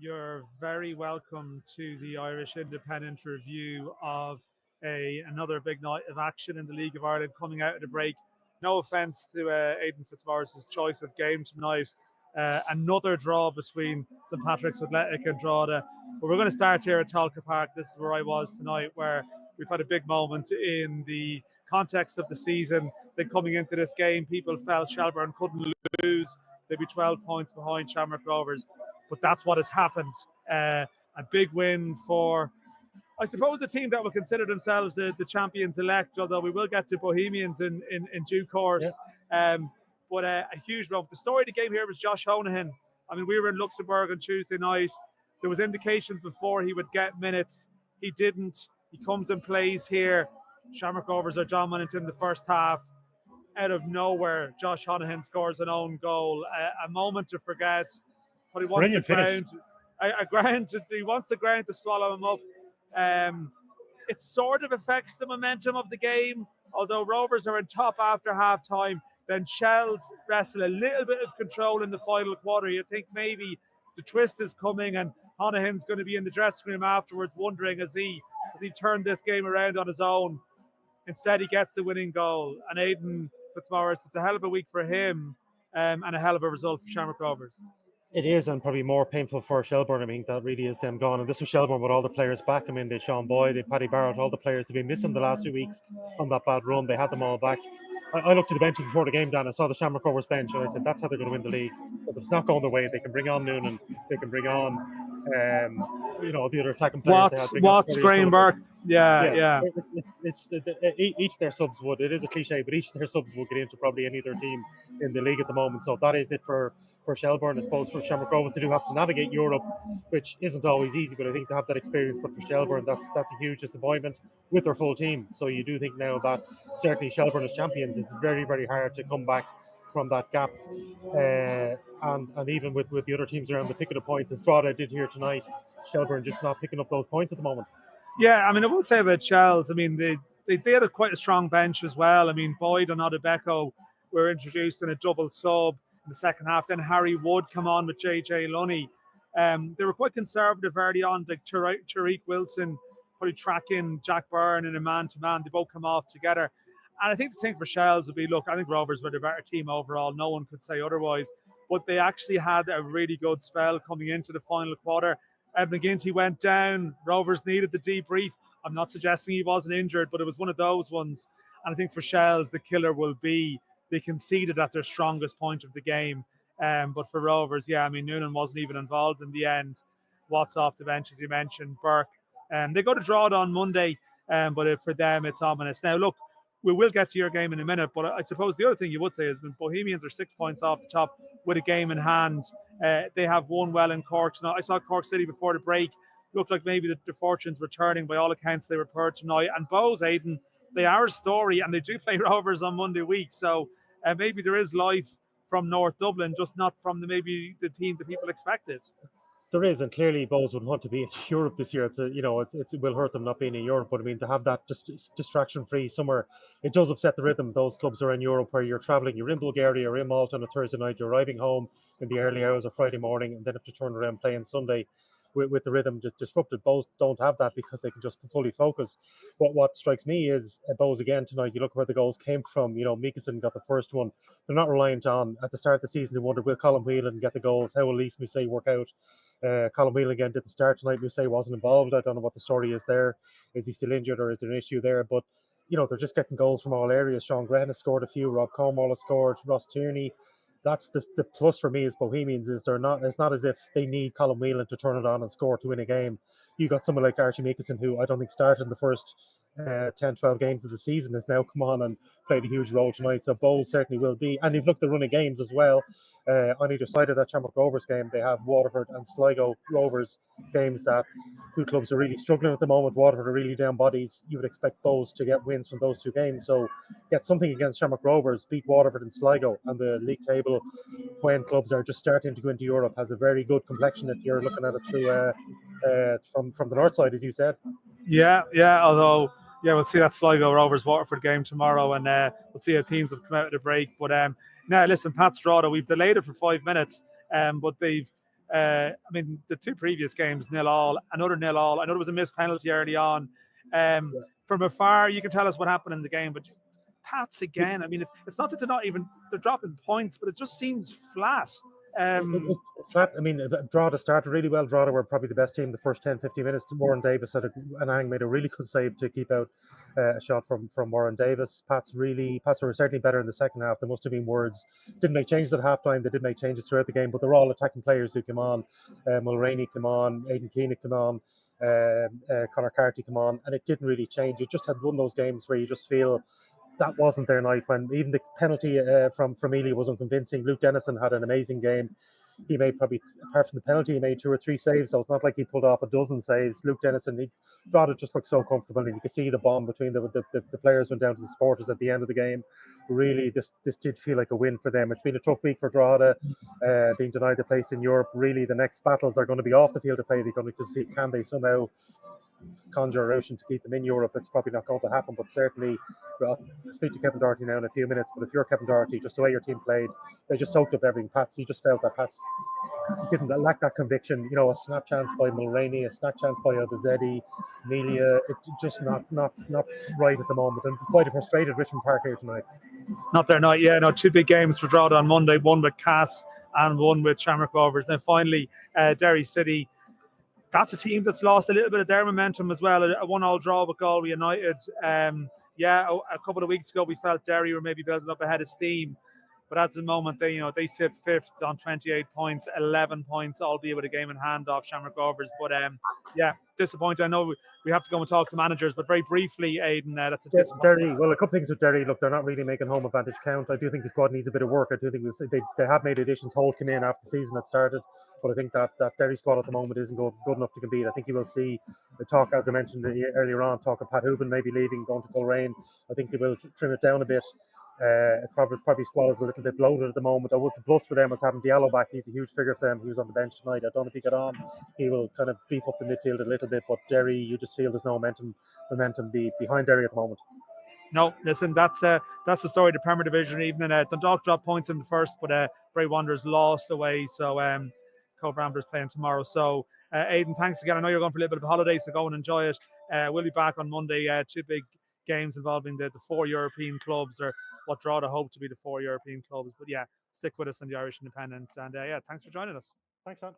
You're very welcome to the Irish Independent review of another big night of action in the League of Ireland coming out of the break. No offence to Aidan Fitzmaurice's choice of game tonight. Another draw between St Patrick's Athletic and Drogheda. But we're going to start here at Tolka Park. This is where I was tonight, where we've had a big moment in the context of the season. Then coming into this game, people felt Shelburn couldn't lose. They'd be 12 points behind Shamrock Rovers. But that's what has happened. A big win for, I suppose, the team that will consider themselves the champions elect, although we will get to Bohemians in due course. Yeah. But a huge run. The story of the game here was Josh Honohan. I mean, we were in Luxembourg on Tuesday night. There was indications before he would get minutes. He didn't. He comes and plays here. Shamrock Rovers are dominant in the first half. Out of nowhere, Josh Honohan scores an own goal. A moment to forget. But he wants the ground. He wants the ground to swallow him up. It sort of affects the momentum of the game. Although Rovers are in top after half time, then Shells wrestle a little bit of control in the final quarter. You think maybe the twist is coming and Honohan's going to be in the dressing room afterwards, wondering as he turned this game around on his own. Instead, he gets the winning goal. And Aidan Fitzmaurice, it's a hell of a week for him and a hell of a result for Shamrock Rovers. It is, and probably more painful for Shelburn. I mean, that really is them gone. And this was Shelburn with all the players back. I mean, they Sean Boyd, they Paddy Barrett, all the players have been missing the last 2 weeks on that bad run. They had them all back. I looked at the benches before the game, Dan. I saw the Shamrock Rovers bench, and I said, that's how they're going to win the league. Because if it's not going their way, they can bring on Noonan, they can bring on, the other attacking players. Watts, Graham Burke. Yeah. Each of their subs would. It is a cliche, but each of their subs will get into probably any other team in the league at the moment. So that is it for Shelburn. I suppose for Shamrock Rovers, they do have to navigate Europe, which isn't always easy, but I think they have that experience. But for Shelburn, that's a huge disappointment with their full team. So you do think now that certainly Shelburn as champions, it's very, very hard to come back from that gap. And even with the other teams around the picking up points, as Drogheda did here tonight, Shelburn just not picking up those points at the moment. Yeah, I mean, I will say about Shells, I mean, they had quite a strong bench as well. I mean, Boyd and Odebeko were introduced in a double sub in the second half. Then Harry Wood come on with JJ Lunny. They were quite conservative early on, like Tariq Wilson probably tracking Jack Byrne in a man-to-man. They both come off together. And I think the thing for Shells would be, look, I think Rovers were the better team overall. No one could say otherwise. But they actually had a really good spell coming into the final quarter. Ed McGinty went down. Rovers needed the debrief. I'm not suggesting he wasn't injured, but it was one of those ones. And I think for Shells, the killer will be they conceded at their strongest point of the game. But for Rovers, yeah, I mean, Noonan wasn't even involved in the end. Watts off the bench, as you mentioned, Burke. They go to Drogheda on Monday, but for them, it's ominous. Now, look, we will get to your game in a minute, but I suppose the other thing you would say is Bohemians are 6 points off the top with a game in hand. They have won well in Cork tonight. I saw Cork City before the break. Looked like maybe the fortunes were turning. By all accounts, they were poor tonight. And Bohs, Aidan, they are a story, and they do play Rovers on Monday week. So maybe there is life from North Dublin, just not from maybe the team that people expected. There is, and clearly Bohs would want to be in Europe this year. It will hurt them not being in Europe, but I mean, to have that distraction-free somewhere, it does upset the rhythm. Those clubs are in Europe where you're travelling, you're in Bulgaria, you're in Malta on a Thursday night, you're arriving home in the early hours of Friday morning, and then have to turn around playing Sunday with the rhythm disrupted. Bohs don't have that because they can just fully focus. But what strikes me is Bohs again tonight, you look where the goals came from. Meekison got the first one. They're not reliant on, at the start of the season, they wondered, will Colin Whelan get the goals? How will Lise Musset work out? Colin Whelan again did the start tonight. Musset wasn't involved. I don't know what the story is there. Is he still injured or is there an issue there? But, they're just getting goals from all areas. Sean Grehan has scored a few. Rob Cornwall has scored. Ross Tierney. That's the plus for me as Bohemians is it's not as if they need Colin Whelan to turn it on and score to win a game. You got someone like Archie Meekison, who I don't think started in the first 10-12 games of the season, has now come on and played a huge role tonight. So Bohs certainly will be. And you've looked at the run of games as well. On either side of that Shamrock Rovers game, they have Waterford and Sligo Rovers games that two clubs are really struggling at the moment. Waterford are really down bodies. You would expect Bohs to get wins from those two games. So get something against Shamrock Rovers, beat Waterford and Sligo, and the league table, when clubs are just starting to go into Europe, has a very good complexion if you're looking at it through from the north side, as you said. Yeah. Although, we'll see that Sligo Rovers Waterford game tomorrow, and we'll see how teams have come out of the break. But now, listen, Pat's Drogheda, we've delayed it for 5 minutes, but they've I mean, the two previous games, 0-0, another 0-0. I know there was a missed penalty early on. From afar, you can tell us what happened in the game, but just Pats again. I mean, it's not that they're dropping points, but it just seems flat. Flat. I mean, Drogheda started really well. Drogheda were probably the best team the first 10-15 minutes. Warren Davis made a really good save to keep out a shot from Warren Davis. Pats were certainly better in the second half. There must have been words. Didn't make changes at halftime. They did make changes throughout the game, but they're all attacking players who came on. Mulroney came on, Aidan Keane came on, Conor Carty came on, and it didn't really change. You just had one of those games where you just feel that wasn't their night, when even the penalty from Ely was unconvincing. Luke Dennison had an amazing game. He made probably, apart from the penalty, he made 2 or 3 saves, so it's not like he pulled off a dozen saves. Luke Dennison, Drogheda just looked so comfortable, and you could see the bond between the players went down to the supporters at the end of the game. Really, this did feel like a win for them. It's been a tough week for Drogheda, being denied a place in Europe. Really, the next battles are going to be off the field of play. They're going to see, can they somehow conjure a notion to keep them in Europe? It's probably not going to happen, but certainly, well, I'll speak to Kevin Doherty now in a few minutes, but if you're Kevin Doherty, just the way your team played, they just soaked up everything. Pats, you just felt that Pats didn't lack that conviction. You know, a snap chance by Mulroney, a snap chance by Obizetti, Melia, it just not right at the moment, and quite a frustrated Richmond Park here tonight. Not their night, yeah. No, 2 big games for Drogheda on Monday, one with Cass and one with Shamrock Rovers. Then finally, Derry City. That's a team that's lost a little bit of their momentum as well. A 1-1 draw with Galway United. A couple of weeks ago we felt Derry were maybe building up ahead of steam, but at the moment they sit 5th on 28 points, 11 points, albeit with a game in hand off Shamrock Rovers. But disappointing. I know we have to go and talk to managers, but very briefly, Aidan, that's a disappointing. Derry, well, a couple of things with Derry. Look, they're not really making home advantage count. I do think the squad needs a bit of work. I do think they have made additions. Holt came in after the season had started, but I think that Derry squad at the moment isn't good enough to compete. I think you will see the talk, as I mentioned earlier on, talk of Pat Hooban maybe leaving, going to Coleraine. I think they will trim it down a bit. Probably squad is a little bit bloated at the moment. What's a plus for them is having Diallo back. He's a huge figure for them. He was on the bench tonight. I don't know if he got on. He will kind of beef up the midfield a little bit, but Derry, you just feel there's no momentum behind Derry at the moment. No, listen, that's the story of the Premier Division. Even Dundalk dropped points in the first, but Bray Wanderers lost away. So Cove Ramblers playing tomorrow. So Aidan, thanks again. I know you're going for a little bit of a holiday, so go and enjoy it. We'll be back on Monday. 2 big games involving the 4 European clubs, or what Drogheda hope to be the 4 European clubs. But yeah, stick with us on the Irish Independent. And thanks for joining us. Thanks, John.